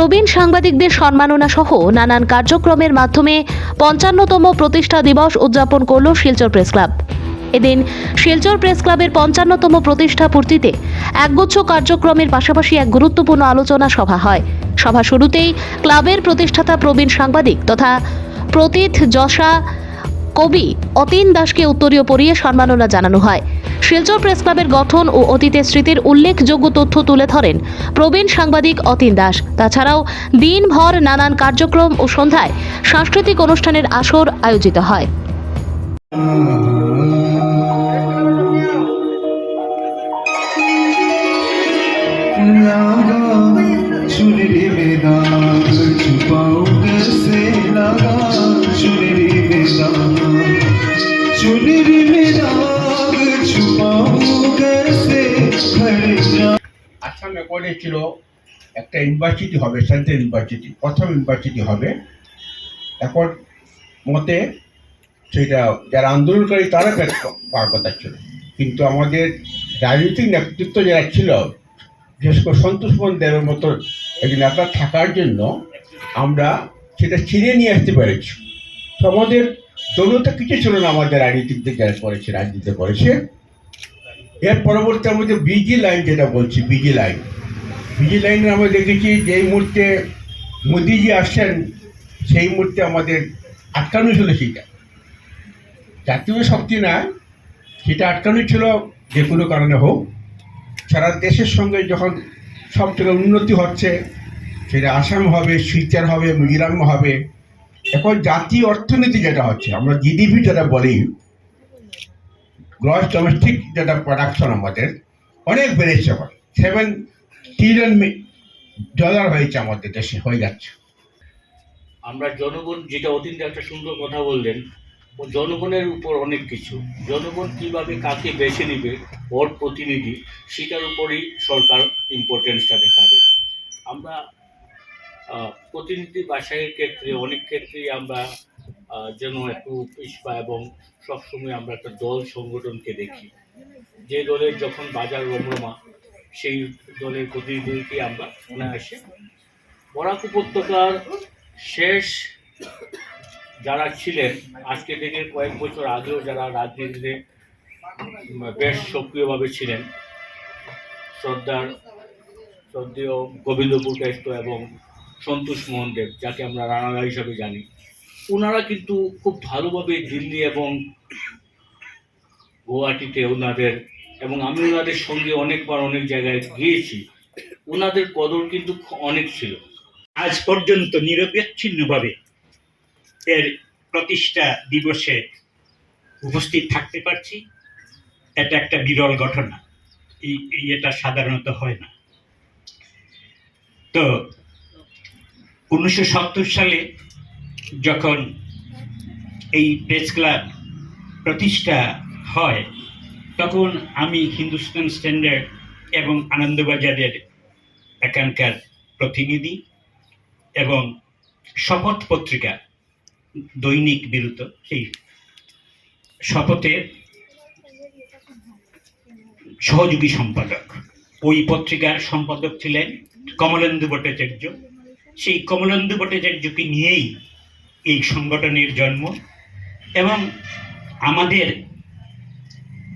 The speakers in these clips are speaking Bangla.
প্রবীণ সাংবাদিকদের সম্মাননা সহ নানান কার্যক্রমের মাধ্যমে ৫৫তম প্রতিষ্ঠা দিবস উদযাপন করল শিলচর প্রেস ক্লাব। এদিন শিলচর প্রেস ক্লাবের ৫৫তম প্রতিষ্ঠা পূর্তিতে একগুচ্ছ কার্যক্রমের পাশাপাশি এক গুরুত্বপূর্ণ আলোচনা সভা হয়। সভা শুরুতেই ক্লাবের প্রতিষ্ঠাতা প্রবীণ সাংবাদিক তথা প্রতীত যশা কবি অতীন দাসকে উত্তরীয় পরিয়ে সম্মাননা জানানো হয়। শিলচর প্রেস ক্লাবের গঠন ও অতীতের স্মৃতির উল্লেখযোগ্য তথ্য তুলে ধরেন প্রবীণ সাংবাদিক অতীন দাস। তাছাড়াও দিনভর নানান কার্যক্রম ও সন্ধ্যায় সাংস্কৃতিক অনুষ্ঠানের আসর আয়োজিত হয়। আসামে করেছিল একটা ইউনিভার্সিটি হবে, সেন্ট্রাল ইউনিভার্সিটি, প্রথম ইউনিভার্সিটি হবে। এখন মতে সেটা যারা আন্দোলনকারী তারা পাওয়ার কথা ছিল, কিন্তু আমাদের রাজনৈতিক নেতৃত্ব যারা ছিল, বিশেষ করে সন্তোষ মোহন দেবের মতো একজন নেতা থাকার জন্য আমরা সেটা ছিনিয়ে নিয়ে আসতে পেরেছি। তো আমাদের দলীয়তা কিছু ছিল না, আমাদের রাজনীতিকদের যারা করেছে, রাজনীতি করেছে। এর পরবর্তী আমাদের বিজি লাইন যেটা বলছি, বিজি লাইনে আমরা দেখেছি যেই মুহূর্তে মোদিজি আসছেন সেই মুহূর্তে আমাদের আটকানো ছিল সেটা জাতীয় শক্তি না, সেটা আটকানো ছিল যে কোনো কারণে হোক। সারা দেশের সঙ্গে যখন সব থেকে উন্নতি হচ্ছে, সেটা আসাম হবে, শিলচর হবে, মিজোরাম হবে। এখন জাতীয় অর্থনীতি যেটা হচ্ছে, আমরা জিডিপি যেটা বলি, গ্রস ডোমেস্টিক যেটা প্রোডাকশন আমাদের অনেক বেড়েছে, এখন $7 ট্রিলিয়ন হয়েছে আমাদের দেশে, হয়ে যাচ্ছে। আমরা জনগণ, যেটা অতীতে একটা সুন্দর কথা বললেন, ও জনগণের উপর অনেক কিছু, জনগণ কিভাবে কাকে বেছে নিবে ওর প্রতিনিধি, সেটার উপরই সরকার ইম্পর্টেন্সটা দেখাবে। আমরা প্রতিনিধি বাছাইয়ের ক্ষেত্রে অনেক ক্ষেত্রেই আমরা যেন একটু পিছপা, এবং সবসময় আমরা একটা দল সংগঠনকে দেখি, যে দলের যখন বাজার রমরমা সেই দলের প্রতিনিধিকে আমরা অনায়াসে। বরাক উপত্যকার শেষ যারা ছিলেন, আজকে থেকে কয়েক বছর আগেও যারা রাজনীতিতে বেশ সক্রিয়ভাবে ছিলেন, শ্রদ্ধেয় গোবিন্দ পুরকায়স্থ এবং সন্তোষ মোহন দেব, যাকে আমরা রানাদা হিসাবে জানি, ওনারা কিন্তু খুব ভালোভাবে দিল্লি এবং গুয়াহাটিতে ওনাদের, এবং আমি ওনাদের সঙ্গে অনেকবার অনেক জায়গায় গিয়েছি, ওনাদের কদর কিন্তু অনেক ছিল। আজ পর্যন্ত নিরবিচ্ছিন্নভাবে এর প্রতিষ্ঠা দিবসে উপস্থিত থাকতে পারছি, এটা একটা বিরল ঘটনা। এটা সাধারণত হয় না। তো 1970 সালে যখন এই প্রেস ক্লাব প্রতিষ্ঠা হয়, তখন আমি হিন্দুস্তান স্ট্যান্ডার্ড এবং আনন্দবাজারের এখানকার প্রতিনিধি এবং শপথ পত্রিকা দৈনিক বিরত, সেই শপথের সহযোগী সম্পাদক। ওই পত্রিকার সম্পাদক ছিলেন কমলেন্দু ভট্টাচার্য। সেই কমলেন্দু ভট্টাচার্যকে নিয়েই এই সংগঠনের জন্ম, এবং আমাদের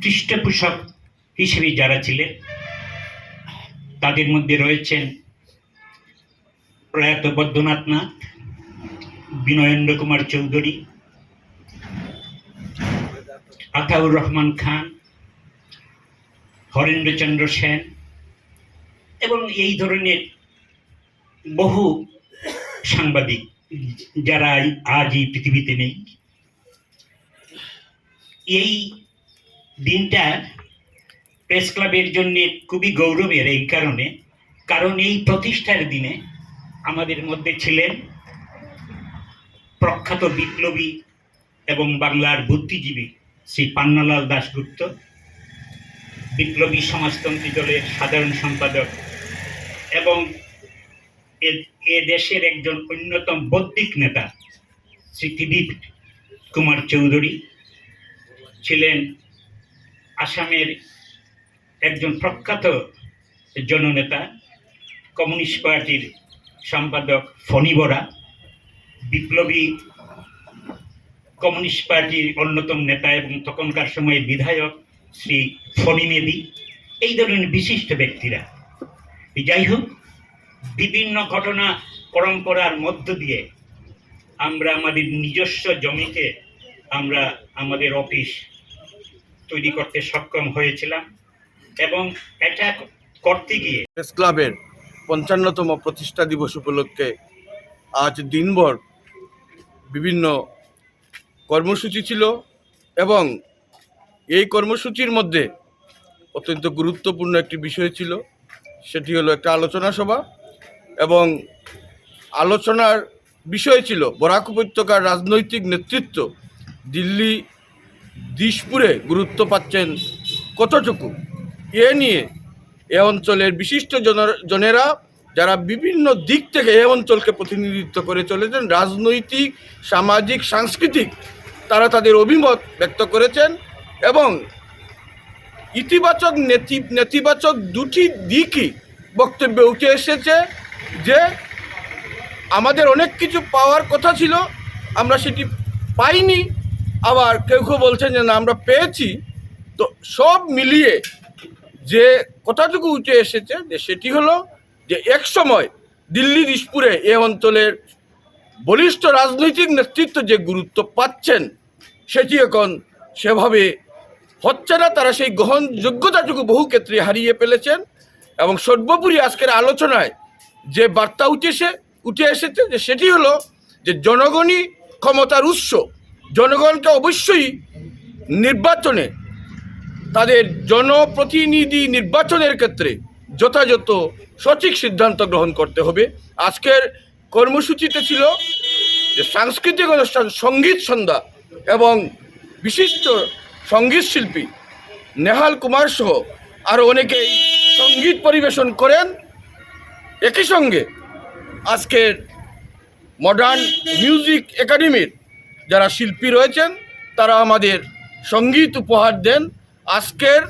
পৃষ্ঠপোষক হিসেবে যারা ছিলেন তাদের মধ্যে রয়েছেন প্রয়াত বৈদ্যনাথ নাথ, বিনয়েন্দ্র কুমার চৌধুরী, আতাউর রহমান খান, হরেন্দ্রচন্দ্র সেন, এবং এই ধরনের বহু সাংবাদিক যারা আজ এই পৃথিবীতে নেই। এই দিনটা প্রেস ক্লাবের জন্য খুবই গৌরবের এই কারণে, কারণ এই প্রতিষ্ঠার দিনে আমাদের মধ্যে ছিলেন প্রখ্যাত বিপ্লবী এবং বাংলার বুদ্ধিজীবী শ্রী পান্নালাল দাশগুপ্ত, বিপ্লবী সমাজতন্ত্রী দলের সাধারণ সম্পাদক এবং এ দেশের একজন অন্যতম বৌদ্ধিক নেতা শ্রী ত্রিদীপ কুমার চৌধুরী, ছিলেন আসামের একজন প্রখ্যাত জননেতা, কমিউনিস্ট পার্টির সম্পাদক ফণী বরা, বিপ্লবী কমিউনিস্ট পার্টির অন্যতম নেতা এবং তখনকার সময়ে বিধায়ক শ্রী ফণী মেদি, এই ধরনের বিশিষ্ট ব্যক্তিরা। যাই হোক, বিভিন্ন ঘটনা পরম্পরার মধ্য দিয়ে আমরা আমাদের নিজস্ব জমিতে আমরা আমাদের অফিস তৈরি করতে সক্ষম হয়েছিলাম এবং এটা করতে গিয়ে প্রেস ক্লাবের ৫৫তম প্রতিষ্ঠা দিবস উপলক্ষে আজ দিনভর বিভিন্ন কর্মসূচি ছিল এবং এই কর্মসূচির মধ্যে অত্যন্ত গুরুত্বপূর্ণ একটি বিষয় ছিল, সেটি হলো একটা আলোচনা সভা এবং আলোচনার বিষয় ছিল বরাক উপত্যকার রাজনৈতিক নেতৃত্ব দিল্লি দিশপুরে গুরুত্ব পাচ্ছেন কতটুকু, এ নিয়ে এ অঞ্চলের বিশিষ্ট জনেরা যারা বিভিন্ন দিক থেকে এ অঞ্চলকে প্রতিনিধিত্ব করে চলেছেন, রাজনৈতিক, সামাজিক, সাংস্কৃতিক, তারা তাদের অভিমত ব্যক্ত করেছেন এবং ইতিবাচক নেতিবাচক দুটি দিকই বক্তব্যে উঠে এসেছে যে আমাদের অনেক কিছু পাওয়ার কথা ছিল, আমরা সেটি পাইনি, আবার কেউ কেউ বলছেন যে না আমরা পেয়েছি। তো সব মিলিয়ে যে কথাটুকু উঠে এসেছে যে সেটি হলো যে এক সময় দিল্লি দিশপুরে এ অঞ্চলের বলিষ্ঠ রাজনৈতিক নেতৃত্ব যে গুরুত্ব পাচ্ছেন সেটি এখন সেভাবে হচ্ছে না, তারা সেই গ্রহণযোগ্যতাটুকু বহু ক্ষেত্রে হারিয়ে ফেলেছেন। এবং সর্বোপরি আজকের আলোচনায় যে বার্তা উঠে এসেছে যে সেটি হলো যে জনগণই ক্ষমতার উৎস, জনগণকে অবশ্যই নির্বাচনে তাদের জনপ্রতিনিধি নির্বাচনের ক্ষেত্রে যথাযথ সঠিক সিদ্ধান্ত গ্রহণ করতে হবে। আজকের কর্মসূচিতে ছিল যে সাংস্কৃতিক অনুষ্ঠান, সঙ্গীত সন্ধ্যা এবং বিশিষ্ট সঙ্গীত শিল্পী নেহাল কুমার সহ আরও অনেকেই সঙ্গীত পরিবেশন করেন। একই সঙ্গে আজকের মডার্ন মিউজিক একাডেমির যারা শিল্পী রয়েছেন তারা আমাদের সঙ্গীত উপহার দেন। আজকের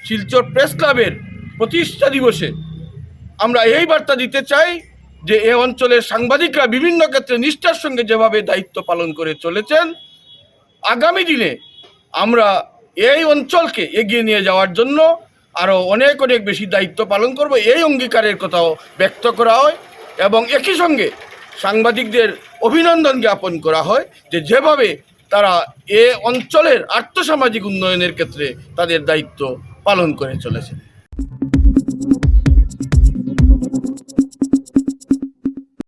শিলচর প্রেস ক্লাবের প্রতিষ্ঠা দিবসে আমরা এই বার্তা দিতে চাই যে এ অঞ্চলের সাংবাদিকরা বিভিন্ন ক্ষেত্রে নিষ্ঠার সঙ্গে যেভাবে দায়িত্ব পালন করে চলেছেন, আগামী দিনে আমরা এই অঞ্চলকে এগিয়ে নিয়ে যাওয়ার জন্য আরও অনেক বেশি দায়িত্ব পালন করব, এই অঙ্গীকারের কথাও ব্যক্ত করা হয় এবং একই সঙ্গে সাংবাদিকদের অভিনন্দন জ্ঞাপন করা হয় যে যেভাবে তারা এ অঞ্চলের আর্থসামাজিক উন্নয়নের ক্ষেত্রে তাদের দায়িত্ব পালন করে চলেছে।